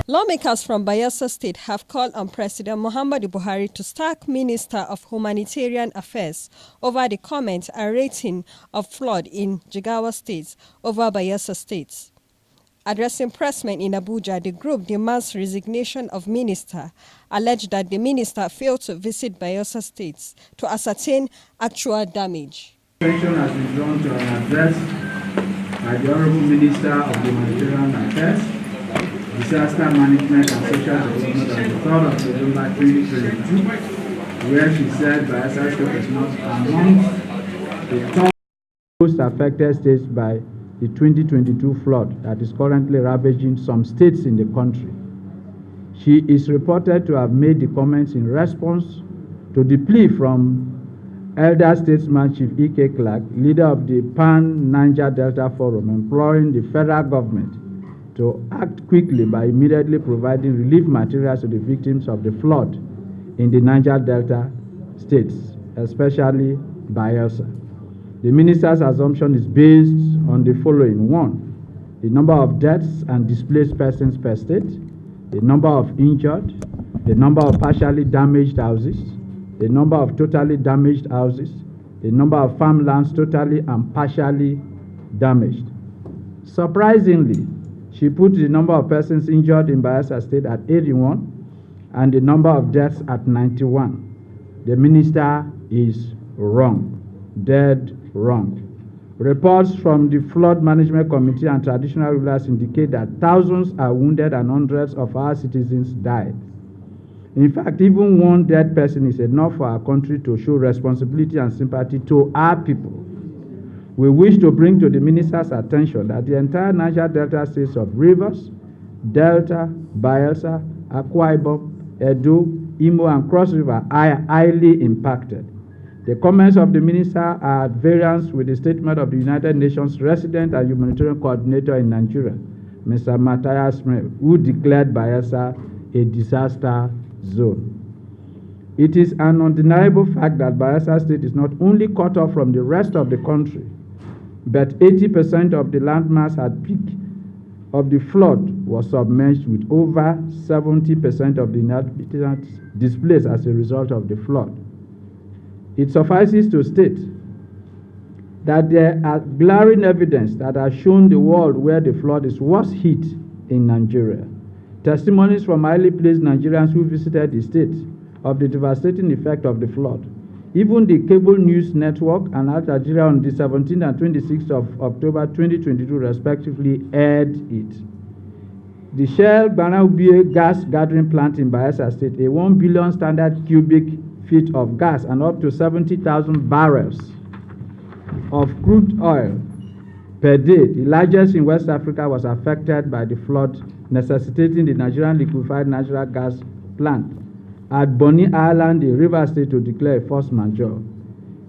Lawmakers from Bayelsa State have called on President Muhammadu Buhari to sack Minister of Humanitarian Affairs over the comment and rating of flood in Jigawa State over Bayelsa State. Addressing pressmen in Abuja, the group demands resignation of minister, alleged that the minister failed to visit Bayelsa State to ascertain actual damage. Attention has been drawn to an address by the Honorable Minister of Humanitarian Affairs, Disaster Management and Social Development on the 3rd of November 2022, where she said Bayelsa State is not among the top most affected states by the 2022 flood that is currently ravaging some states in the country. She is reported to have made the comments in response to the plea from Elder Statesman Chief E.K. Clark, leader of the Pan-Niger Delta Forum, imploring the federal government to act quickly by immediately providing relief materials to the victims of the flood in the Niger Delta states, especially Bayelsa. The minister's assumption is based on the following: 1, the number of deaths and displaced persons per state, the number of injured, the number of partially damaged houses, the number of totally damaged houses, the number of farmlands totally and partially damaged. Surprisingly, she put the number of persons injured in Bayelsa State at 81 and the number of deaths at 91. The minister is wrong, dead wrong. Reports from the Flood Management Committee and traditional rulers indicate that thousands are wounded and hundreds of our citizens died. In fact, even one dead person is enough for our country to show responsibility and sympathy to our people. We wish to bring to the minister's attention that the entire Niger Delta states of Rivers, Delta, Bayelsa, Akwa Ibom, Edo, Imo, and Cross River are highly impacted. The comments of the minister are at variance with the statement of the United Nations Resident and Humanitarian Coordinator in Nigeria, Mr. Matthias Smith, who declared Bayelsa a disaster zone. It is an undeniable fact that Bayelsa State is not only cut off from the rest of the country, but 80% of the landmass at peak of the flood was submerged, with over 70% of the inhabitants displaced as a result of the flood. It suffices to state that there are glaring evidence that has shown the world where the flood is worst hit in Nigeria. Testimonies from highly placed Nigerians who visited the state of the devastating effect of the flood. Even the cable news network and Al Jazeera on the 17th and 26th of October 2022 respectively aired it. The Shell Banabie gas gathering plant in Bayelsa State, a 1 billion standard cubic feet of gas and up to 70,000 barrels of crude oil per day, the largest in West Africa, was affected by the flood, necessitating the Nigerian liquefied natural gas plant at Bonny Island in Rivers State to declare a force majeure.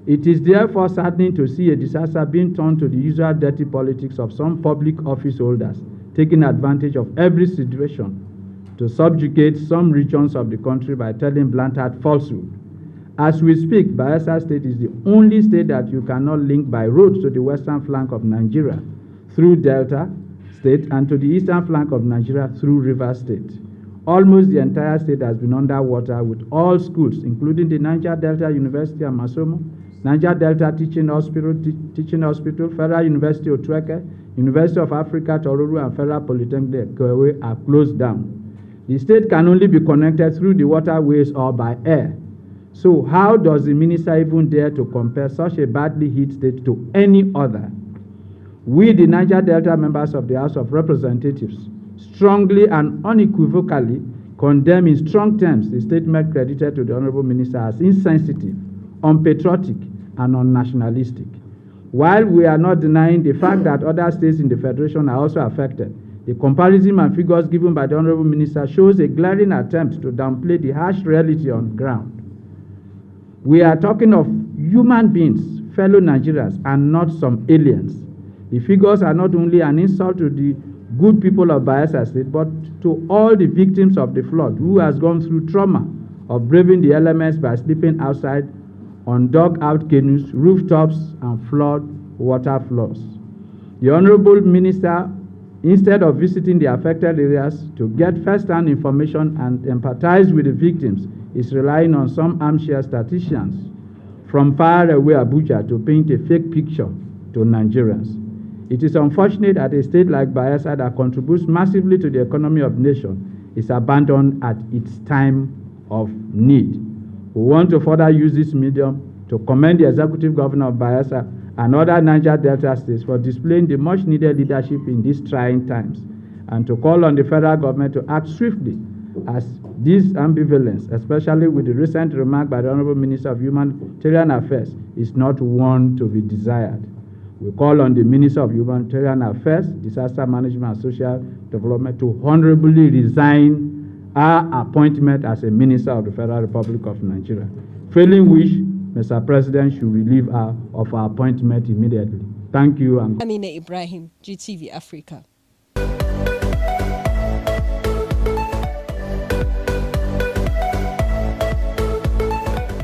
It is therefore saddening to see a disaster being turned to the usual dirty politics of some public office holders, taking advantage of every situation to subjugate some regions of the country by telling blatant falsehood. As we speak, Bayelsa State is the only state that you cannot link by road to the western flank of Nigeria through Delta State and to the eastern flank of Nigeria through Rivers State. Almost the entire state has been underwater, with all schools, including the Niger Delta University and Masomo, Niger Delta Teaching Hospital, Federal University of Otweke, University of Africa, Tororo, and Federal Polytechnic Kewe are closed down. The state can only be connected through the waterways or by air. So how does the minister even dare to compare such a badly hit state to any other? We, the Niger Delta members of the House of Representatives, strongly and unequivocally condemn in strong terms the statement credited to the Honorable Minister as insensitive, unpatriotic, and unnationalistic. While we are not denying the fact that other states in the Federation are also affected, the comparison and figures given by the Honorable Minister shows a glaring attempt to downplay the harsh reality on ground. We are talking of human beings, fellow Nigerians, and not some aliens. The figures are not only an insult to the good people of Bayelsa State, but to all the victims of the flood who has gone through trauma of braving the elements by sleeping outside on dug-out canoes, rooftops, and flood water floors. The Honorable Minister instead of visiting the affected areas to get first-hand information and empathize with the victims, is relying on some armchair statisticians from far away Abuja to paint a fake picture to Nigerians. It is unfortunate that a state like Bayelsa that contributes massively to the economy of the nation is abandoned at its time of need. We want to further use this medium to commend the executive governor of Bayelsa and other Niger Delta states for displaying the much-needed leadership in these trying times, and to call on the federal government to act swiftly as this ambivalence, especially with the recent remark by the Honorable Minister of Humanitarian Affairs, is not one to be desired. We call on the Minister of Humanitarian Affairs, Disaster Management and Social Development to honorably resign her appointment as a Minister of the Federal Republic of Nigeria, failing which Mr. President should relieve her of her appointment immediately. Thank you. Amina Ibrahim, GTV Africa.